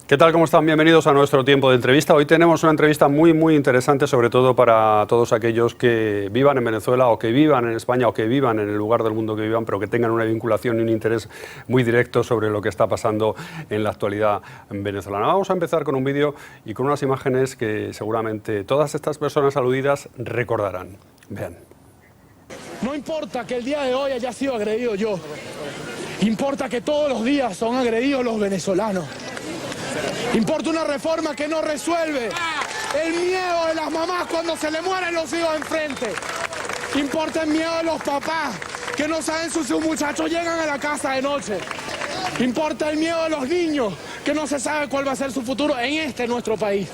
¿Qué tal? ¿Cómo están? Bienvenidos a nuestro tiempo de entrevista. Hoy tenemos una entrevista muy interesante, sobre todo para todos aquellos que vivan en Venezuela o que vivan en España o que vivan en el lugar del mundo que vivan, pero que tengan una vinculación y un interés muy directo sobre lo que está pasando en la actualidad venezolana. Vamos a empezar con un vídeo y con unas imágenes que seguramente todas estas personas aludidas recordarán. Vean. No importa que el día de hoy haya sido agredido yo, importa que todos los días son agredidos los venezolanos. Importa una reforma que no resuelve el miedo de las mamás cuando se le mueren los hijos enfrente. Importa el miedo de los papás que no saben si sus muchachos llegan a la casa de noche. Importa el miedo de los niños que no se sabe cuál va a ser su futuro en nuestro país.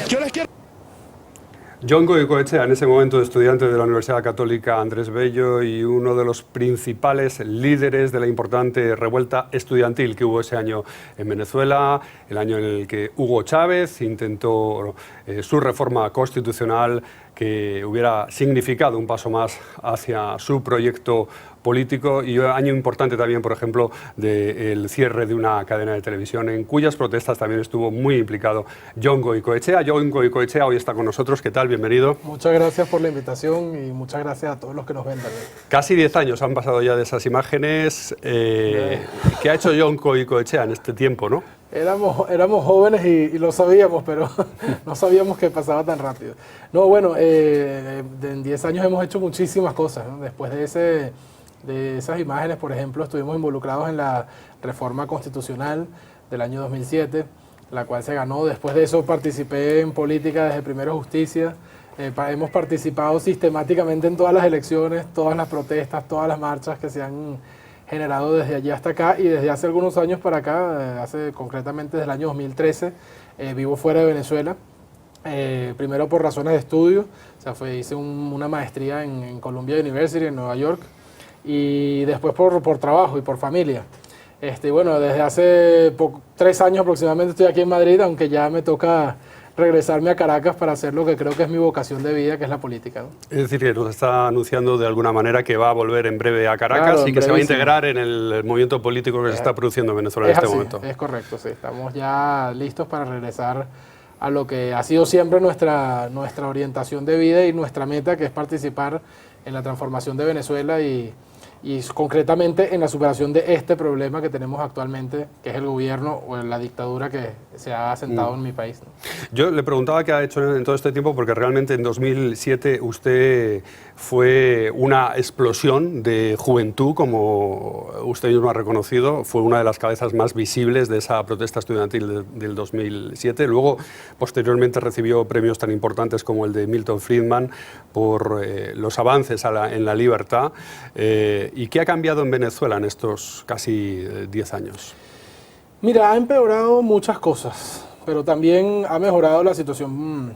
Yo les quiero... Jon Goicoechea, en ese momento estudiante de la Universidad Católica Andrés Bello y uno de los principales líderes de la importante revuelta estudiantil que hubo ese año en Venezuela, el año en el que Hugo Chávez intentó su reforma constitucional que hubiera significado un paso más hacia su proyecto político, y un año importante también, por ejemplo, del cierre de una cadena de televisión en cuyas protestas también estuvo muy implicado Jon Goicoechea. Jon Goicoechea hoy está con nosotros. ¿Qué tal? Bienvenido. Muchas gracias por la invitación y muchas gracias a todos los que nos ven también. Casi 10 años han pasado ya de esas imágenes. ¿Qué ha hecho Jon Goicoechea en este tiempo, no? Éramos jóvenes y lo sabíamos, pero no sabíamos que pasaba tan rápido. No, bueno, en 10 años hemos hecho muchísimas cosas, ¿no? Después de esas imágenes, por ejemplo, estuvimos involucrados en la reforma constitucional del año 2007, la cual se ganó. Después de eso participé en política desde Primero Justicia. Hemos participado sistemáticamente en todas las elecciones, todas las protestas, todas las marchas que se han generado desde allí hasta acá, y desde hace algunos años para acá, concretamente desde el año 2013, vivo fuera de Venezuela. Primero por razones de estudio, o sea, hice una maestría en Columbia University en Nueva York, y después por trabajo y por familia. Bueno, desde hace 3 años aproximadamente estoy aquí en Madrid, aunque ya me toca regresarme a Caracas para hacer lo que creo que es mi vocación de vida, que es la política, ¿no? Es decir, que nos está anunciando de alguna manera que va a volver en breve a Caracas, claro, y que se va a integrar en el movimiento político que se está produciendo en Venezuela en este momento. Es correcto, sí. Estamos ya listos para regresar a lo que ha sido siempre nuestra orientación de vida y nuestra meta, que es participar en la transformación de Venezuela y concretamente en la superación de este problema que tenemos actualmente, que es el gobierno o la dictadura que se ha asentado en mi país, ¿no? Yo le preguntaba qué ha hecho en todo este tiempo, porque realmente en 2007 usted fue una explosión de juventud, como usted mismo ha reconocido, fue una de las cabezas más visibles de esa protesta estudiantil del 2007. Luego, posteriormente, recibió premios tan importantes como el de Milton Friedman por los avances en la libertad. ¿Y qué ha cambiado en Venezuela en estos casi 10 años? Mira, ha empeorado muchas cosas, pero también ha mejorado la situación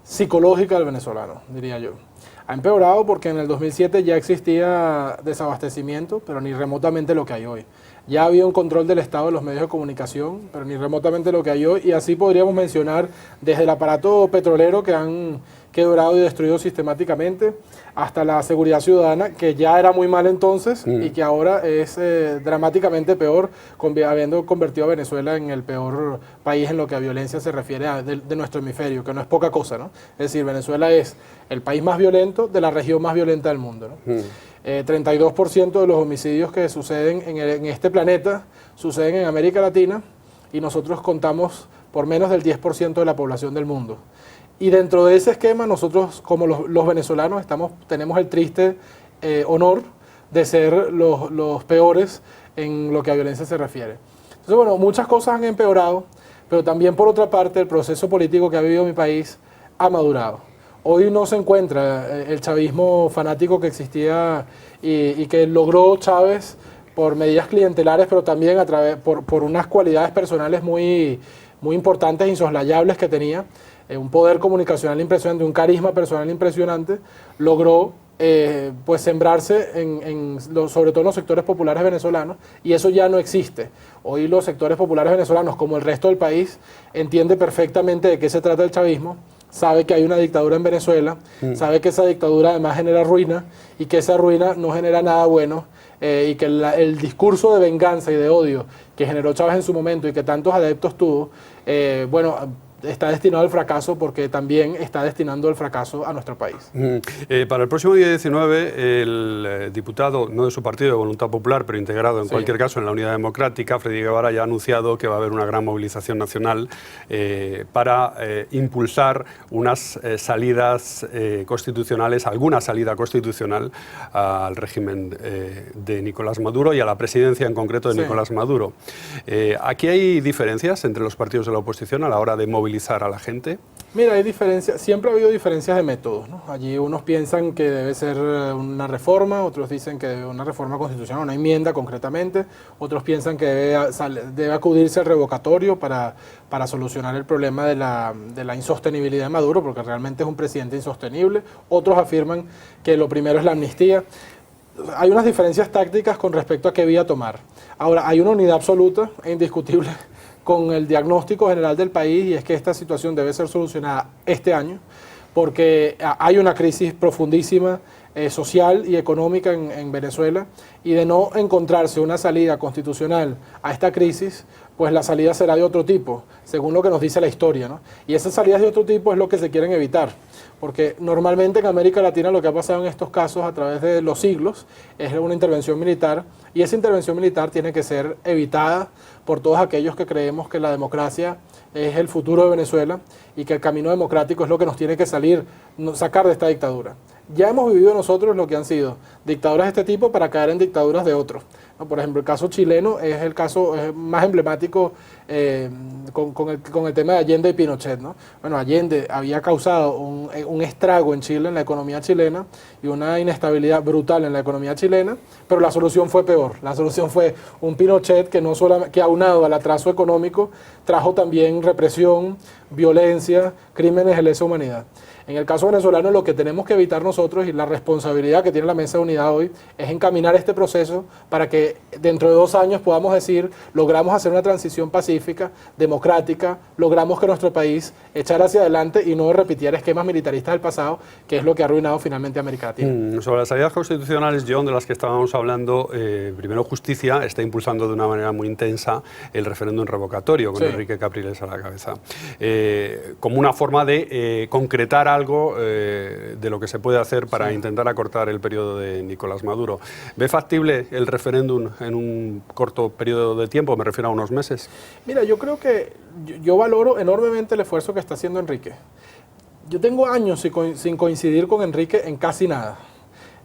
psicológica del venezolano, diría yo. Ha empeorado porque en el 2007 ya existía desabastecimiento, pero ni remotamente lo que hay hoy. Ya había un control del Estado de los medios de comunicación, pero ni remotamente lo que hay hoy. Y así podríamos mencionar desde el aparato petrolero, que han quebrado y destruido sistemáticamente, hasta la seguridad ciudadana, que ya era muy mal entonces y que ahora es dramáticamente peor, habiendo convertido a Venezuela en el peor país en lo que a violencia se refiere de nuestro hemisferio, que no es poca cosa, ¿no? Es decir, Venezuela es el país más violento de la región más violenta del mundo, ¿no? 32% de los homicidios que suceden en este planeta suceden en América Latina, y nosotros contamos por menos del 10% de la población del mundo. Y dentro de ese esquema, nosotros como los venezolanos tenemos el triste honor de ser los peores en lo que a violencia se refiere. Entonces, bueno, muchas cosas han empeorado, pero también por otra parte el proceso político que ha vivido mi país ha madurado. Hoy no se encuentra el chavismo fanático que existía y que logró Chávez por medidas clientelares, pero también por unas cualidades personales muy importantes e insoslayables que tenía. Un poder comunicacional impresionante, un carisma personal impresionante, logró pues sembrarse sobre todo en los sectores populares venezolanos, y eso ya no existe. Hoy los sectores populares venezolanos, como el resto del país, entiende perfectamente de qué se trata el chavismo, sabe que hay una dictadura en Venezuela, sabe que esa dictadura además genera ruina y que esa ruina no genera nada bueno, y que el discurso de venganza y de odio que generó Chávez en su momento y que tantos adeptos tuvo, bueno, está destinado al fracaso porque también está destinando el fracaso a nuestro país. Para el próximo día 19, el diputado, no de su partido, de Voluntad Popular, pero integrado en cualquier caso en la Unidad Democrática, Freddy Guevara, ya ha anunciado que va a haber una gran movilización nacional para impulsar unas salidas constitucionales, alguna salida constitucional al régimen de Nicolás Maduro y a la presidencia en concreto de Nicolás Maduro. ¿Aquí hay diferencias entre los partidos de la oposición a la hora de movilizar a la gente? Mira, hay diferencias, siempre ha habido diferencias de métodos, ¿no? Allí unos piensan que debe ser una reforma, otros dicen que debe una reforma constitucional, una enmienda concretamente, otros piensan que debe acudirse al revocatorio para solucionar el problema de la insostenibilidad de Maduro, porque realmente es un presidente insostenible. Otros afirman que lo primero es la amnistía. Hay unas diferencias tácticas con respecto a qué vía tomar. Ahora, hay una unidad absoluta e indiscutible con el diagnóstico general del país, y es que esta situación debe ser solucionada este año, porque hay una crisis profundísima social y económica en Venezuela, y de no encontrarse una salida constitucional a esta crisis, pues la salida será de otro tipo, según lo que nos dice la historia, ¿no? Y esas salidas de otro tipo es lo que se quieren evitar, porque normalmente en América Latina lo que ha pasado en estos casos a través de los siglos es una intervención militar, y esa intervención militar tiene que ser evitada por todos aquellos que creemos que la democracia es el futuro de Venezuela y que el camino democrático es lo que nos tiene que sacar de esta dictadura. Ya hemos vivido nosotros lo que han sido dictaduras de este tipo para caer en dictaduras de otros, ¿no? Por ejemplo, el caso chileno es el caso más emblemático con el tema de Allende y Pinochet, ¿no? Bueno, Allende había causado un estrago en Chile, en la economía chilena, y una inestabilidad brutal en la economía chilena, pero la solución fue peor. La solución fue un Pinochet que no solamente, que aunado al atraso económico, trajo también represión, violencia, crímenes de lesa humanidad. En el caso venezolano, lo que tenemos que evitar nosotros, y la responsabilidad que tiene la Mesa de Unidad hoy, es encaminar este proceso para que dentro de 2 años podamos decir, logramos hacer una transición pacífica, democrática, logramos que nuestro país echara hacia adelante y no repitiera esquemas militaristas del pasado, que es lo que ha arruinado finalmente a América Latina. Sobre las salidas constitucionales, John, de las que estábamos hablando, primero Justicia está impulsando de una manera muy intensa el referéndum revocatorio, con Enrique Capriles a la cabeza, como una forma de concretar algo de lo que se puede hacer para intentar acortar el periodo de Nicolás Maduro. ¿Ve factible el referéndum en un corto periodo de tiempo? Me refiero a unos meses. Mira, yo creo que yo valoro enormemente el esfuerzo que está haciendo Enrique. Yo tengo años sin coincidir con Enrique en casi nada.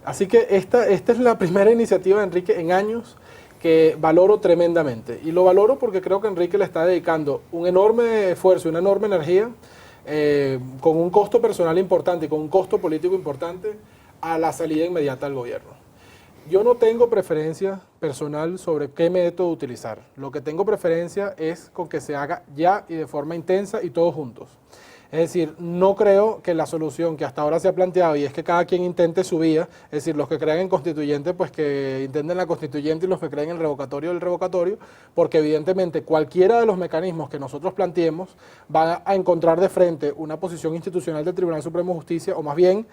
Así que esta es la primera iniciativa de Enrique en años que valoro tremendamente. Y lo valoro porque creo que Enrique le está dedicando un enorme esfuerzo y una enorme energía, con un costo personal importante y con un costo político importante, a la salida inmediata del gobierno. Yo no tengo preferencia personal sobre qué método utilizar. Lo que tengo preferencia es con que se haga ya y de forma intensa y todos juntos. Es decir, no creo que la solución que hasta ahora se ha planteado, y es que cada quien intente su vía, es decir, los que crean en constituyente, pues que intenten la constituyente, y los que creen en el revocatorio, porque evidentemente cualquiera de los mecanismos que nosotros planteemos va a encontrar de frente una posición institucional del Tribunal Supremo de Justicia, o más bien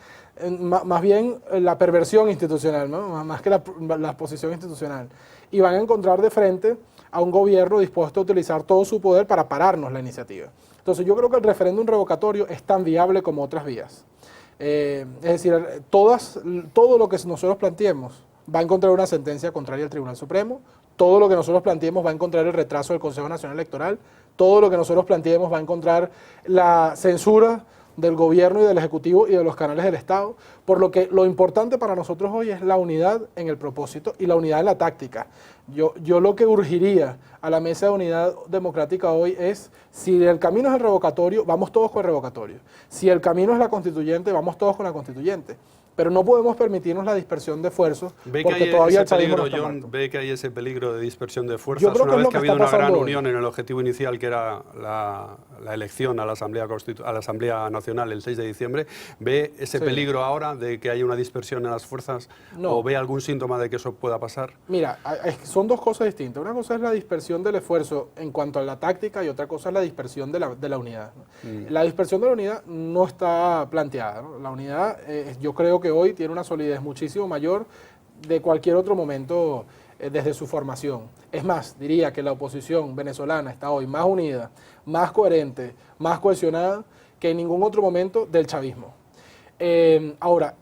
la perversión institucional, ¿no? Más que la posición institucional, y van a encontrar de frente a un gobierno dispuesto a utilizar todo su poder para pararnos la iniciativa. Entonces yo creo que el referéndum revocatorio es tan viable como otras vías. Es decir, todo lo que nosotros planteemos va a encontrar una sentencia contraria al Tribunal Supremo, todo lo que nosotros planteemos va a encontrar el retraso del Consejo Nacional Electoral, todo lo que nosotros planteemos va a encontrar la censura del gobierno y del Ejecutivo y de los canales del Estado, por lo que lo importante para nosotros hoy es la unidad en el propósito y la unidad en la táctica. Yo lo que urgiría a la Mesa de Unidad Democrática hoy es, si el camino es el revocatorio, vamos todos con el revocatorio. Si el camino es la constituyente, vamos todos con la constituyente. Pero no podemos permitirnos la dispersión de esfuerzos, porque todavía el país no está muerto. ¿Ve que hay ese peligro de dispersión de fuerzas? Una vez que ha habido una gran unión en el objetivo inicial, que era la elección a la Asamblea Nacional el 6 de diciembre, ¿ve ese peligro ahora de que haya una dispersión en las fuerzas? No. ¿O ve algún síntoma de que eso pueda pasar? Mira, son dos cosas distintas. Una cosa es la dispersión del esfuerzo en cuanto a la táctica y otra cosa es la dispersión de la unidad, ¿no? La dispersión de la unidad no está planteada, ¿no? La unidad, yo creo que hoy tiene una solidez muchísimo mayor de cualquier otro momento desde su formación. Es más, diría que la oposición venezolana está hoy más unida, más coherente, más cohesionada que en ningún otro momento del chavismo. Ahora,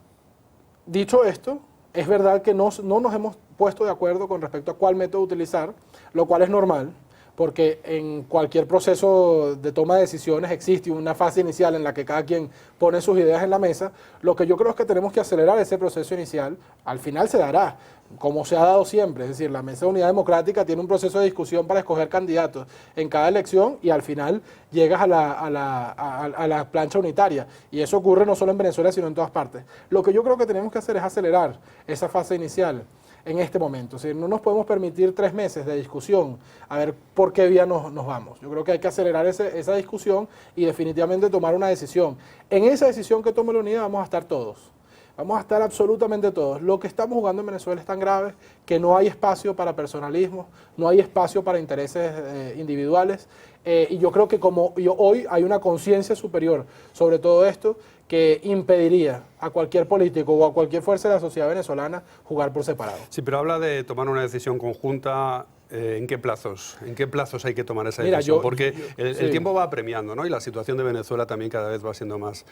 dicho esto, es verdad que no nos hemos puesto de acuerdo con respecto a cuál método utilizar, lo cual es normal, porque en cualquier proceso de toma de decisiones existe una fase inicial en la que cada quien pone sus ideas en la mesa. Lo que yo creo es que tenemos que acelerar ese proceso inicial. Al final se dará, como se ha dado siempre, es decir, la Mesa de Unidad Democrática tiene un proceso de discusión para escoger candidatos en cada elección y al final llegas a la plancha unitaria. Y eso ocurre no solo en Venezuela, sino en todas partes. Lo que yo creo que tenemos que hacer es acelerar esa fase inicial en este momento. O sea, no nos podemos permitir 3 meses de discusión a ver por qué vía nos vamos. Yo creo que hay que acelerar esa discusión y definitivamente tomar una decisión. En esa decisión que tome la unidad vamos a estar todos. Vamos a estar absolutamente todos. Lo que estamos jugando en Venezuela es tan grave que no hay espacio para personalismo, no hay espacio para intereses individuales. Y yo creo que hoy hay una conciencia superior sobre todo esto que impediría a cualquier político o a cualquier fuerza de la sociedad venezolana jugar por separado. Sí, pero habla de tomar una decisión conjunta. ¿En qué plazos? ¿En qué plazos hay que tomar esa decisión? Porque el tiempo va apremiando, ¿no? Y la situación de Venezuela también cada vez va siendo más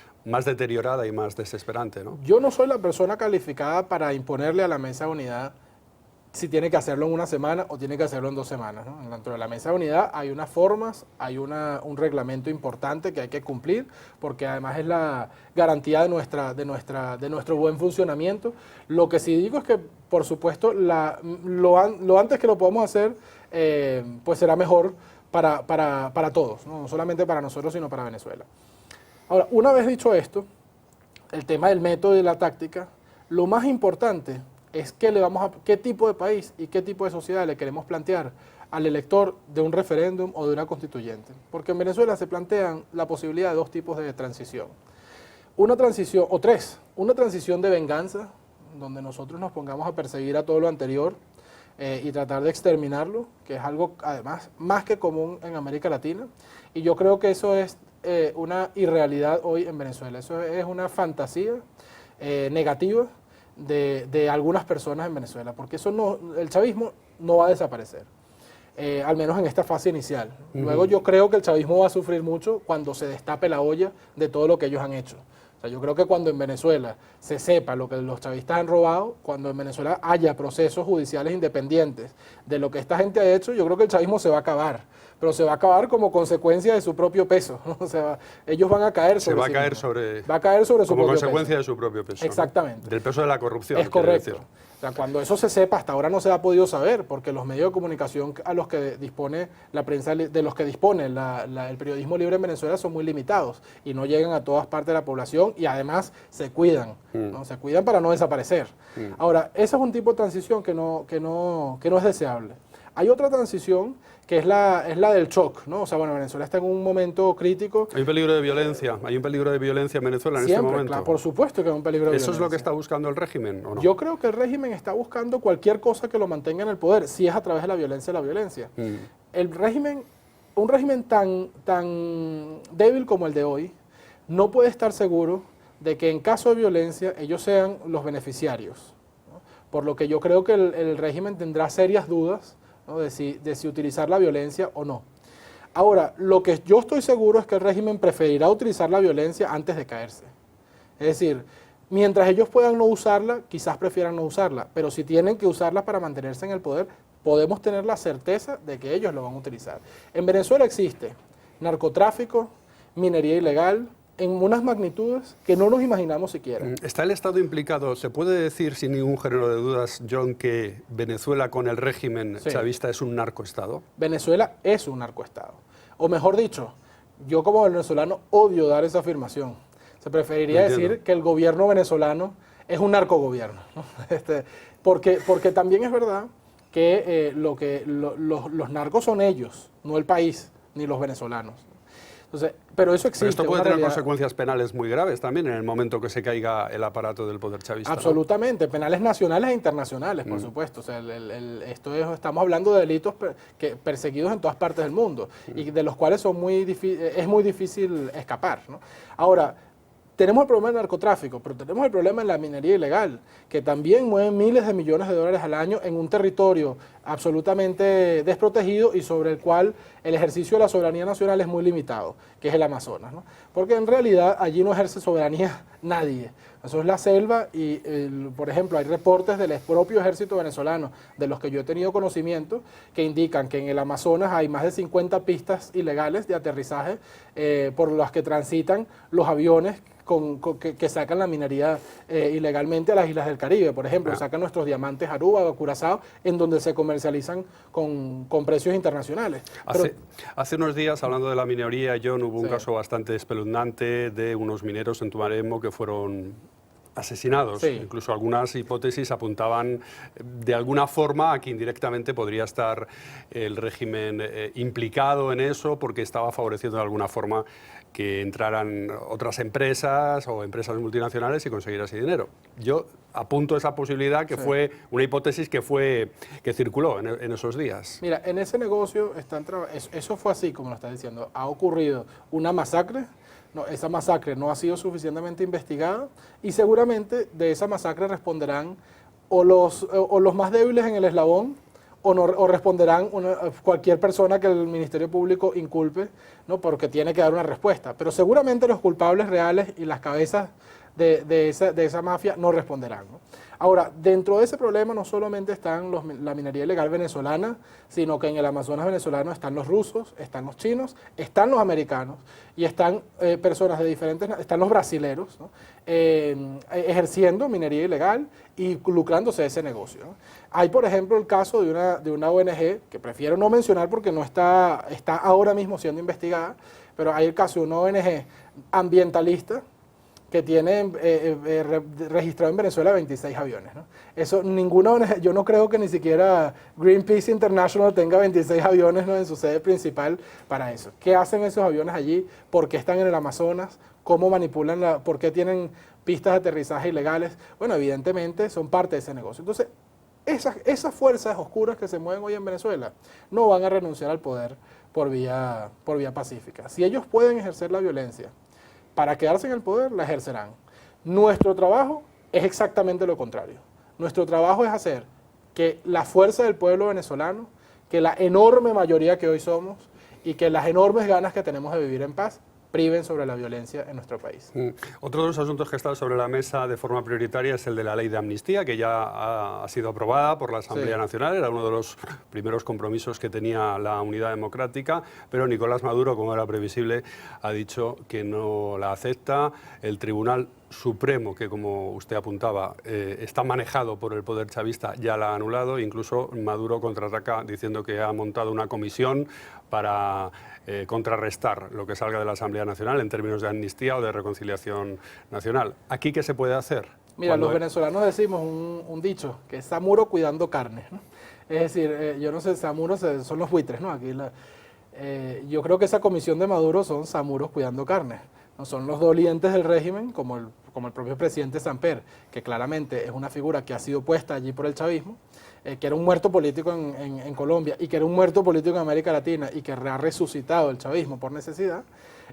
deteriorada y más desesperante, ¿no? Yo no soy la persona calificada para imponerle a la Mesa de Unidad si tiene que hacerlo en una semana o tiene que hacerlo en 2 semanas, ¿no? Dentro de la Mesa de Unidad hay unas formas, hay un reglamento importante que hay que cumplir, porque además es la garantía de nuestro buen funcionamiento. Lo que sí digo es que, por supuesto, lo antes que lo podamos hacer, pues será mejor para todos, ¿no? No solamente para nosotros, sino para Venezuela. Ahora, una vez dicho esto, el tema del método y de la táctica, lo más importante es qué tipo de país y qué tipo de sociedad le queremos plantear al elector de un referéndum o de una constituyente. Porque en Venezuela se plantean la posibilidad de 2 tipos de transición. Una transición, o 3, una transición de venganza, donde nosotros nos pongamos a perseguir a todo lo anterior y tratar de exterminarlo, que es algo además más que común en América Latina. Y yo creo que eso es una irrealidad hoy en Venezuela. Eso es una fantasía negativa de algunas personas en Venezuela, porque el chavismo no va a desaparecer, al menos en esta fase inicial. Luego yo creo que el chavismo va a sufrir mucho cuando se destape la olla de todo lo que ellos han hecho. O sea, yo creo que cuando en Venezuela se sepa lo que los chavistas han robado, cuando en Venezuela haya procesos judiciales independientes de lo que esta gente ha hecho, yo creo que el chavismo se va a acabar. Pero se va a acabar como consecuencia de su propio peso, ¿no? O sea, ellos van a caer sobre va a caer sobre su propio como consecuencia de su propio peso. Exactamente. ¿No? Del peso de la corrupción. Es correcto. O sea, cuando eso se sepa, hasta ahora no se ha podido saber, porque los medios de comunicación a los que dispone la prensa, de los que dispone el periodismo libre en Venezuela son muy limitados y no llegan a todas partes de la población y además se cuidan, ¿no? Se cuidan para no desaparecer. Ahora, ese es un tipo de transición que no es deseable. Hay otra transición que es la del shock, ¿no? O sea, bueno, Venezuela está en un momento crítico. Hay un peligro de violencia en Venezuela en este momento. Claro, por supuesto que hay un peligro de violencia. ¿Eso es lo que está buscando el régimen o no? Yo creo que el régimen está buscando cualquier cosa que lo mantenga en el poder, si es a través de la violencia, un régimen tan débil como el de hoy, no puede estar seguro de que en caso de violencia ellos sean los beneficiarios, ¿no? Por lo que yo creo que el régimen tendrá serias dudas, ¿no? de si utilizar la violencia o no. Ahora, lo que yo estoy seguro es que el régimen preferirá utilizar la violencia antes de caerse. Es decir, mientras ellos puedan no usarla, quizás prefieran no usarla, pero si tienen que usarla para mantenerse en el poder, podemos tener la certeza de que ellos lo van a utilizar. En Venezuela existe narcotráfico, minería ilegal, en unas magnitudes que no nos imaginamos siquiera. ¿Está el Estado implicado? ¿Se puede decir sin ningún género de dudas, John, que Venezuela con el régimen chavista es un narcoestado? Venezuela es un narcoestado. O mejor dicho, yo como venezolano odio dar esa afirmación. Se preferiría decir que el gobierno venezolano es un narcogobierno, ¿no? Porque también es verdad que los narcos son ellos, no el país, ni los venezolanos. Entonces, pero eso existe. Pero esto puede una tener realidad. consecuencias penales muy graves también en el momento que se caiga el aparato del poder chavista, ¿no? Absolutamente, penales nacionales e internacionales, por supuesto. O sea, estamos hablando de delitos perseguidos en todas partes del mundo y de los cuales es muy difícil escapar, ¿no? Ahora, tenemos el problema del narcotráfico, pero tenemos el problema de la minería ilegal, que también mueve miles de millones de dólares al año en un territorio absolutamente desprotegido y sobre el cual el ejercicio de la soberanía nacional es muy limitado, que es el Amazonas, ¿no? Porque en realidad allí no ejerce soberanía nadie. Eso es la selva y, por ejemplo, hay reportes del propio ejército venezolano, de los que yo he tenido conocimiento, que indican que en el Amazonas hay más de 50 pistas ilegales de aterrizaje por las que transitan los aviones que sacan la minería ilegalmente a las islas del Caribe. Por ejemplo, sacan nuestros diamantes Aruba o Curazao, en donde se comercializan con precios internacionales. Hace unos días, hablando de la minería, John, hubo un Sí. caso bastante espeluznante de unos mineros en Tumarembo que fueron asesinados. Sí. Incluso algunas hipótesis apuntaban de alguna forma a que indirectamente podría estar el régimen implicado en eso porque estaba favoreciendo de alguna forma que entraran otras empresas o empresas multinacionales y conseguir así dinero. Yo apunto esa posibilidad que fue una hipótesis que circuló en esos días. Mira, en ese negocio eso fue así, como lo está diciendo. Ha ocurrido una masacre. No, esa masacre no ha sido suficientemente investigada y seguramente de esa masacre responderán o los más débiles en el eslabón o responderán cualquier persona que el Ministerio Público inculpe, ¿no? Porque tiene que dar una respuesta. Pero seguramente los culpables reales y las cabezas de esa mafia no responderán, ¿no? Ahora, dentro de ese problema no solamente están la minería ilegal venezolana, sino que en el Amazonas venezolano están los rusos, están los chinos, están los americanos y están personas de diferentes, están los brasileros, ¿no? Ejerciendo minería ilegal y lucrándose de ese negocio, ¿no? Hay, por ejemplo, el caso de una ONG, que prefiero no mencionar porque no está ahora mismo siendo investigada, pero hay el caso de una ONG ambientalista que tiene registrado en Venezuela 26 aviones, ¿no? Eso, ninguna ONG, yo no creo que ni siquiera Greenpeace International tenga 26 aviones, ¿no?, en su sede principal para eso. ¿Qué hacen esos aviones allí? ¿Por qué están en el Amazonas? ¿Cómo manipulan por qué tienen pistas de aterrizaje ilegales? Bueno, evidentemente son parte de ese negocio. Entonces, esas fuerzas oscuras que se mueven hoy en Venezuela no van a renunciar al poder por vía pacífica. Si ellos pueden ejercer la violencia para quedarse en el poder, la ejercerán. Nuestro trabajo es exactamente lo contrario. Nuestro trabajo es hacer que la fuerza del pueblo venezolano, que la enorme mayoría que hoy somos y que las enormes ganas que tenemos de vivir en paz, priven sobre la violencia en nuestro país. Otro de los asuntos que está sobre la mesa de forma prioritaria es el de la ley de amnistía, que ya ha sido aprobada por la Asamblea Nacional. Era uno de los primeros compromisos que tenía la Unidad Democrática, pero Nicolás Maduro, como era previsible, ha dicho que no la acepta. El Tribunal Supremo, que como usted apuntaba, está manejado por el poder chavista, ya la ha anulado. Incluso Maduro contraataca diciendo que ha montado una comisión para contrarrestar lo que salga de la Asamblea Nacional en términos de amnistía o de reconciliación nacional. ¿Aquí qué se puede hacer? Mira, los venezolanos decimos un dicho, que es Samuro cuidando carne, ¿no? Es decir, yo no sé, Samuros son los buitres, ¿no? Aquí yo creo que esa comisión de Maduro son Samuros cuidando carne. No son los dolientes del régimen, como el propio presidente Samper, que claramente es una figura que ha sido puesta allí por el chavismo, que era un muerto político en Colombia y que era un muerto político en América Latina y que ha resucitado el chavismo por necesidad.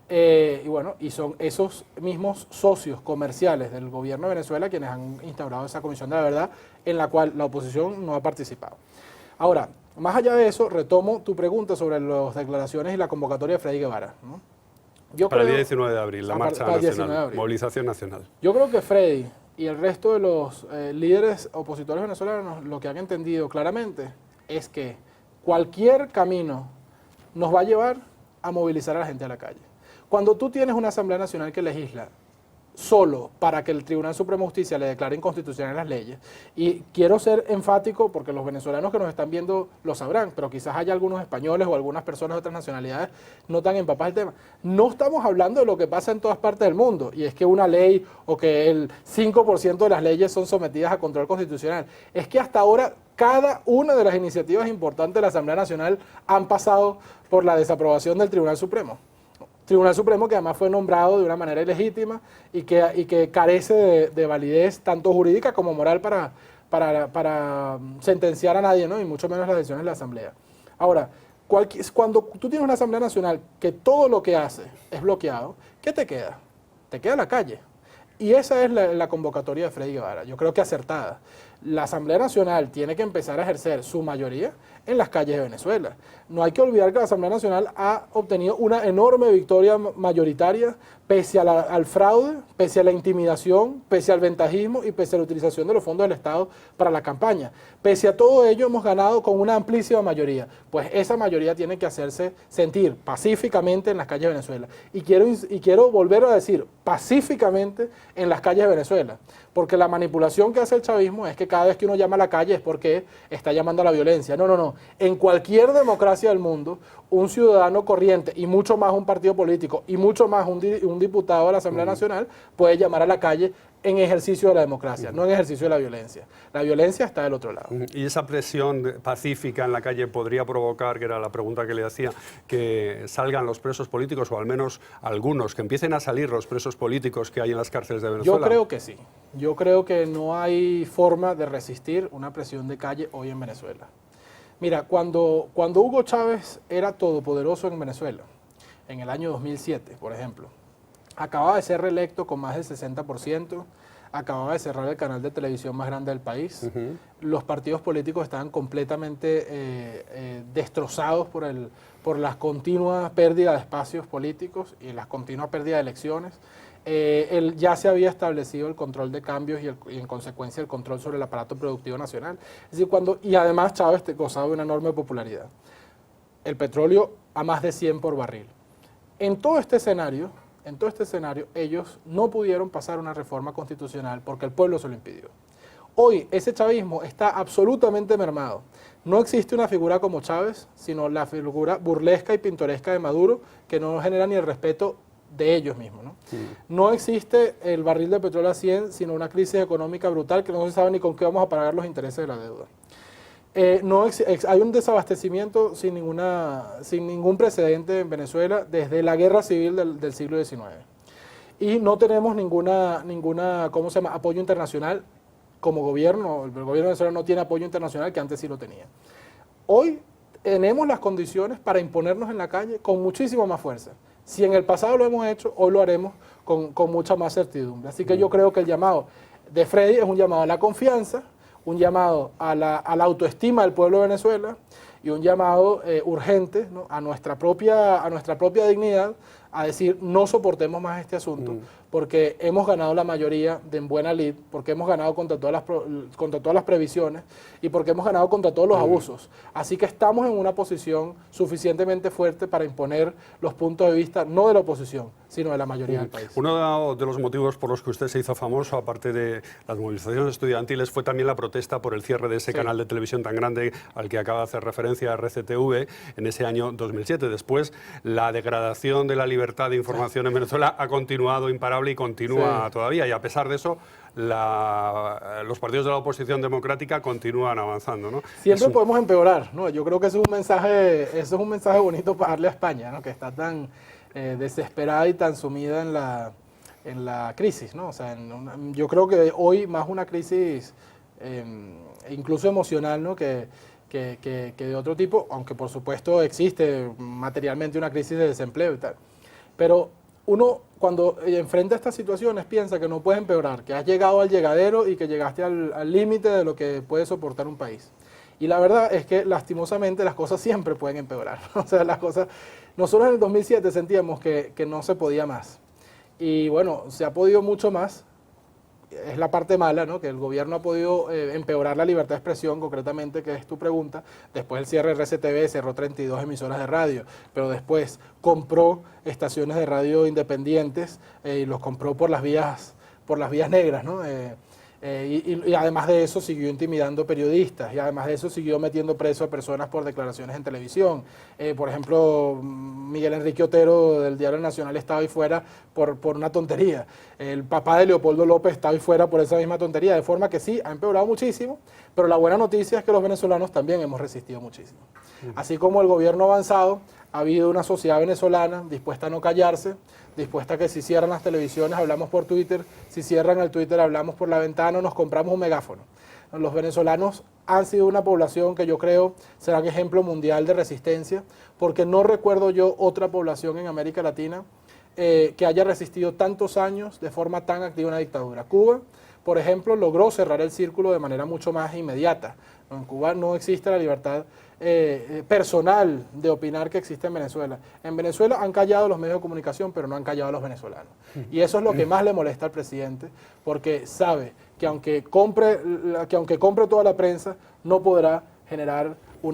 Y son esos mismos socios comerciales del gobierno de Venezuela quienes han instaurado esa comisión de la verdad en la cual la oposición no ha participado. Ahora, más allá de eso, retomo tu pregunta sobre las declaraciones y la convocatoria de Freddy Guevara, ¿no? Para el día 19 de abril, la marcha nacional, movilización nacional. Yo creo que Freddy y el resto de los líderes opositores venezolanos lo que han entendido claramente es que cualquier camino nos va a llevar a movilizar a la gente a la calle. Cuando tú tienes una Asamblea Nacional que legisla solo para que el Tribunal Supremo de Justicia le declare inconstitucionales las leyes, y quiero ser enfático porque los venezolanos que nos están viendo lo sabrán, pero quizás haya algunos españoles o algunas personas de otras nacionalidades no tan empapadas del tema. No estamos hablando de lo que pasa en todas partes del mundo, y es que una ley o que el 5% de las leyes son sometidas a control constitucional. Es que hasta ahora cada una de las iniciativas importantes de la Asamblea Nacional han pasado por la desaprobación del Tribunal Supremo. Tribunal Supremo que además fue nombrado de una manera ilegítima y que carece de validez tanto jurídica como moral para sentenciar a nadie, ¿no? Y mucho menos las decisiones de la Asamblea. Ahora, cuando tú tienes una Asamblea Nacional que todo lo que hace es bloqueado, ¿qué te queda? Te queda la calle. Y esa es la convocatoria de Freddy Guevara, yo creo que acertada. La Asamblea Nacional tiene que empezar a ejercer su mayoría en las calles de Venezuela. No hay que olvidar que la Asamblea Nacional ha obtenido una enorme victoria mayoritaria pese al fraude, pese a la intimidación, pese al ventajismo y pese a la utilización de los fondos del Estado para la campaña. Pese a todo ello hemos ganado con una amplísima mayoría. Pues esa mayoría tiene que hacerse sentir pacíficamente en las calles de Venezuela. Y quiero volver a decir pacíficamente en las calles de Venezuela. Porque la manipulación que hace el chavismo es que cada vez que uno llama a la calle es porque está llamando a la violencia. No, no, no. En cualquier democracia del mundo, un ciudadano corriente y mucho más un partido político y mucho más un diputado de la Asamblea Nacional puede llamar a la calle en ejercicio de la democracia, no en ejercicio de la violencia. La violencia está del otro lado. Y esa presión pacífica en la calle podría provocar, que era la pregunta que le hacía, que salgan los presos políticos, o al menos algunos, que empiecen a salir los presos políticos que hay en las cárceles de Venezuela. Yo creo que sí. Yo creo que no hay forma de resistir una presión de calle hoy en Venezuela. Mira, cuando Hugo Chávez era todopoderoso en Venezuela, en el año 2007, por ejemplo, acababa de ser reelecto con más del 60%, acababa de cerrar el canal de televisión más grande del país, los partidos políticos estaban completamente destrozados por las continuas pérdidas de espacios políticos y las continuas pérdidas de elecciones. Ya se había establecido el control de cambios y en consecuencia el control sobre el aparato productivo nacional. Es decir, y además Chávez gozaba de una enorme popularidad. El petróleo a más de 100 por barril. En todo este escenario, ellos no pudieron pasar una reforma constitucional porque el pueblo se lo impidió. Hoy ese chavismo está absolutamente mermado. No existe una figura como Chávez, sino la figura burlesca y pintoresca de Maduro, que no genera ni el respeto de ellos mismos, ¿no? No existe el barril de petróleo a 100, sino una crisis económica brutal que no se sabe ni con qué vamos a pagar los intereses de la deuda. Hay un desabastecimiento sin ningún precedente en Venezuela desde la guerra civil del siglo XIX. Y no tenemos ninguna apoyo internacional como gobierno. El gobierno venezolano no tiene apoyo internacional, que antes sí lo tenía. Hoy tenemos las condiciones para imponernos en la calle con muchísima más fuerza. Si en el pasado lo hemos hecho, hoy lo haremos con mucha más certidumbre. Así que yo creo que el llamado de Freddy es un llamado a la confianza, un llamado a la autoestima del pueblo de Venezuela y un llamado urgente, ¿no?, a nuestra propia dignidad, a decir no soportemos más este asunto, porque hemos ganado la mayoría de en buena lid, porque hemos ganado contra todas las previsiones y porque hemos ganado contra todos los abusos. Así que estamos en una posición suficientemente fuerte para imponer los puntos de vista, no de la oposición, sino de la mayoría del país. Uno de los motivos por los que usted se hizo famoso, aparte de las movilizaciones estudiantiles, fue también la protesta por el cierre de ese canal de televisión tan grande al que acaba de hacer referencia RCTV en ese año 2007. Después, la degradación de la libertad de información en Venezuela ha continuado imparable y continúa todavía, y a pesar de eso los partidos de la oposición democrática continúan avanzando, ¿no? Siempre podemos empeorar, ¿no? Yo creo que eso es un mensaje bonito para darle a España, ¿no?, que está tan desesperada y tan sumida en la crisis, ¿no? O sea, yo creo que hoy más una crisis incluso emocional, ¿no?, que de otro tipo, aunque por supuesto existe materialmente una crisis de desempleo y tal. Pero uno, cuando enfrenta estas situaciones, piensa que no puede empeorar, que has llegado al llegadero y que llegaste al límite de lo que puede soportar un país. Y la verdad es que, lastimosamente, las cosas siempre pueden empeorar. O sea, nosotros en el 2007 sentíamos que no se podía más. Y bueno, se ha podido mucho más. Es la parte mala, ¿no?, que el gobierno ha podido empeorar la libertad de expresión, concretamente, que es tu pregunta. Después el cierre de RCTV cerró 32 emisoras de radio, pero después compró estaciones de radio independientes y los compró por las vías negras, ¿no? Y además de eso siguió intimidando periodistas, y además de eso siguió metiendo preso a personas por declaraciones en televisión. Por ejemplo, Miguel Enrique Otero del Diario Nacional estaba ahí fuera por una tontería. El papá de Leopoldo López estaba ahí fuera por esa misma tontería, de forma que sí, ha empeorado muchísimo, pero la buena noticia es que los venezolanos también hemos resistido muchísimo. Así como el gobierno ha avanzado, ha habido una sociedad venezolana dispuesta a no callarse, dispuesta a que si cierran las televisiones hablamos por Twitter, si cierran el Twitter hablamos por la ventana, nos compramos un megáfono. Los venezolanos han sido una población que yo creo será un ejemplo mundial de resistencia, porque no recuerdo yo otra población en América Latina que haya resistido tantos años de forma tan activa una dictadura. Cuba, por ejemplo, logró cerrar el círculo de manera mucho más inmediata. En Cuba no existe la libertad personal de opinar que existe en Venezuela. En Venezuela han callado los medios de comunicación, pero no han callado a los venezolanos. Y eso es lo que más le molesta al presidente, porque sabe que aunque compre toda la prensa, no podrá generar o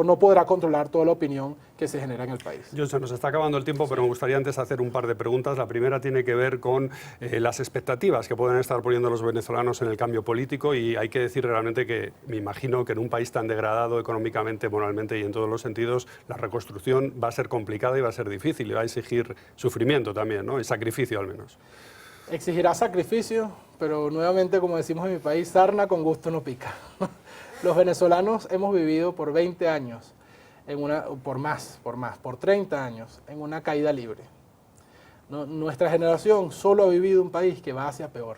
no podrá controlar toda la opinión que se genera en el país. John, se nos está acabando el tiempo, pero me gustaría antes hacer un par de preguntas. La primera tiene que ver con las expectativas que pueden estar poniendo los venezolanos en el cambio político, y hay que decir realmente que me imagino que en un país tan degradado económicamente, moralmente y en todos los sentidos, la reconstrucción va a ser complicada y va a ser difícil y va a exigir sufrimiento también, ¿no? Y sacrificio al menos. Exigirá sacrificio, pero nuevamente, como decimos en mi país, sarna con gusto no pica. Los venezolanos hemos vivido por 20 años, por 30 años, en una caída libre. Nuestra generación solo ha vivido un país que va hacia peor.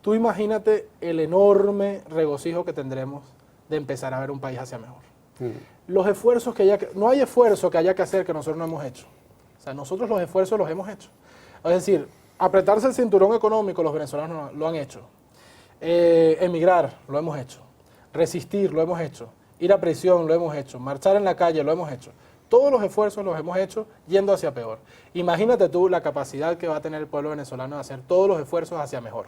Tú imagínate el enorme regocijo que tendremos de empezar a ver un país hacia mejor. Los esfuerzos no hay esfuerzo que haya que hacer que nosotros no hemos hecho. O sea, nosotros los esfuerzos los hemos hecho. Es decir, apretarse el cinturón económico, los venezolanos lo han hecho. Emigrar, lo hemos hecho. Resistir, lo hemos hecho. Ir a prisión, lo hemos hecho. Marchar en la calle, lo hemos hecho. Todos los esfuerzos los hemos hecho yendo hacia peor. Imagínate tú la capacidad que va a tener el pueblo venezolano de hacer todos los esfuerzos hacia mejor.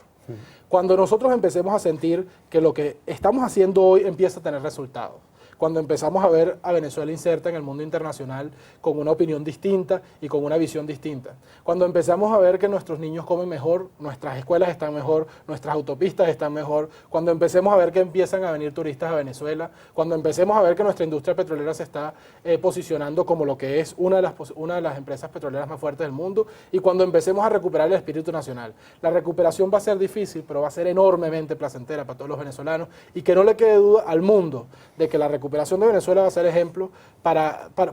Cuando nosotros empecemos a sentir que lo que estamos haciendo hoy empieza a tener resultados. Cuando empezamos a ver a Venezuela inserta en el mundo internacional con una opinión distinta y con una visión distinta. Cuando empezamos a ver que nuestros niños comen mejor, nuestras escuelas están mejor, nuestras autopistas están mejor, cuando empecemos a ver que empiezan a venir turistas a Venezuela, cuando empecemos a ver que nuestra industria petrolera se está posicionando como lo que es una de las empresas petroleras más fuertes del mundo, y cuando empecemos a recuperar el espíritu nacional. La recuperación va a ser difícil, pero va a ser enormemente placentera para todos los venezolanos, y que no le quede duda al mundo de que la recuperación de Venezuela va a ser ejemplo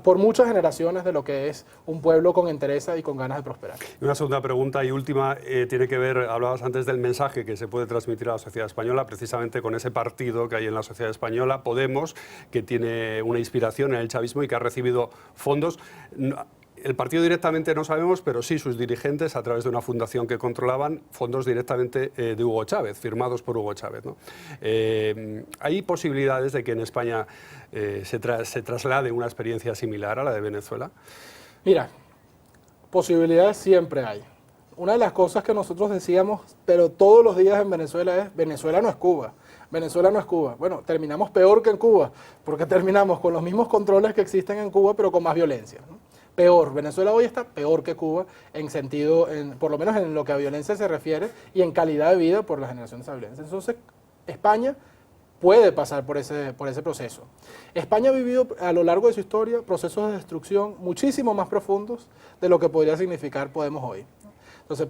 por muchas generaciones de lo que es un pueblo con entereza y con ganas de prosperar. Una segunda pregunta y última tiene que ver, hablabas antes del mensaje que se puede transmitir a la sociedad española, precisamente con ese partido que hay en la sociedad española, Podemos, que tiene una inspiración en el chavismo y que ha recibido fondos. El partido directamente no sabemos, pero sí sus dirigentes, a través de una fundación que controlaban, fondos directamente de Hugo Chávez, firmados por Hugo Chávez, ¿no? ¿Hay posibilidades de que en España se traslade una experiencia similar a la de Venezuela? Mira, posibilidades siempre hay. Una de las cosas que nosotros decíamos, pero todos los días en Venezuela es, Venezuela no es Cuba. Venezuela no es Cuba. Bueno, terminamos peor que en Cuba, porque terminamos con los mismos controles que existen en Cuba, pero con más violencia, ¿no? Peor. Venezuela hoy está peor que Cuba por lo menos en lo que a violencia se refiere y en calidad de vida por la generación de esa violencia. Entonces, España puede pasar por ese proceso. España ha vivido a lo largo de su historia procesos de destrucción muchísimo más profundos de lo que podría significar Podemos hoy. Entonces,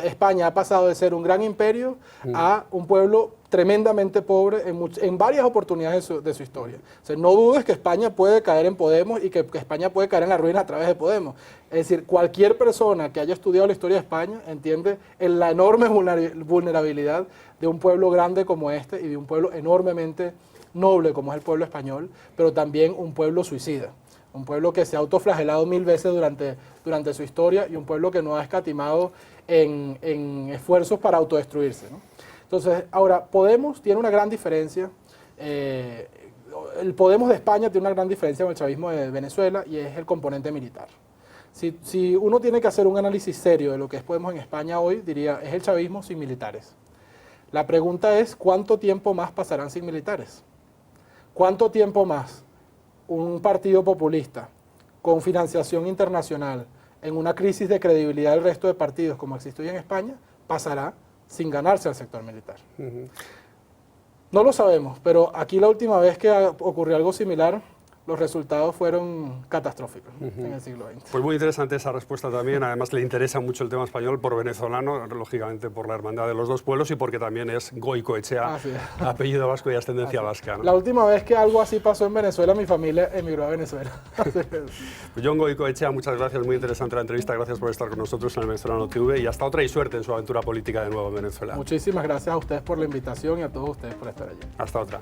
España ha pasado de ser un gran imperio a un pueblo tremendamente pobre en varias oportunidades de su historia. O sea, no dudes que España puede caer en Podemos y que España puede caer en la ruina a través de Podemos. Es decir, cualquier persona que haya estudiado la historia de España entiende la enorme vulnerabilidad de un pueblo grande como este y de un pueblo enormemente noble como es el pueblo español, pero también un pueblo suicida. Un pueblo que se ha autoflagelado 1000 veces durante su historia y un pueblo que no ha escatimado en esfuerzos para autodestruirse, ¿no? Entonces, ahora, Podemos tiene una gran diferencia, el Podemos de España tiene una gran diferencia con el chavismo de Venezuela, y es el componente militar. Si uno tiene que hacer un análisis serio de lo que es Podemos en España hoy, diría, es el chavismo sin militares. La pregunta es, ¿cuánto tiempo más pasarán sin militares? ¿Cuánto tiempo más un partido populista con financiación internacional en una crisis de credibilidad del resto de partidos como existe hoy en España pasará sin ganarse al sector militar. No lo sabemos, pero aquí la última vez que ocurrió algo similar, los resultados fueron catastróficos en el siglo XX. Pues muy interesante esa respuesta también. Además, le interesa mucho el tema español por venezolano, lógicamente por la hermandad de los dos pueblos y porque también es Goicoechea, apellido vasco y ascendencia vasca, ¿no? La última vez que algo así pasó en Venezuela, mi familia emigró a Venezuela. Pues Jon Goicoechea, muchas gracias, muy interesante la entrevista. Gracias por estar con nosotros en el Venezolano TV y hasta otra y suerte en su aventura política de nuevo en Venezuela. Muchísimas gracias a ustedes por la invitación y a todos ustedes por estar allí. Hasta otra.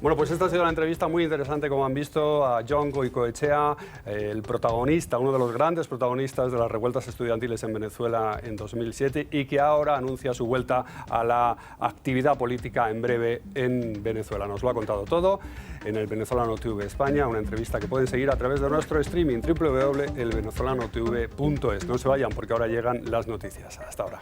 Bueno, pues esta ha sido una entrevista muy interesante, como han visto, a Jon Goicoechea, el protagonista, uno de los grandes protagonistas de las revueltas estudiantiles en Venezuela en 2007 y que ahora anuncia su vuelta a la actividad política en breve en Venezuela. Nos lo ha contado todo en el Venezolano TV España, una entrevista que pueden seguir a través de nuestro streaming www.elvenezolanotv.es. No se vayan porque ahora llegan las noticias. Hasta ahora.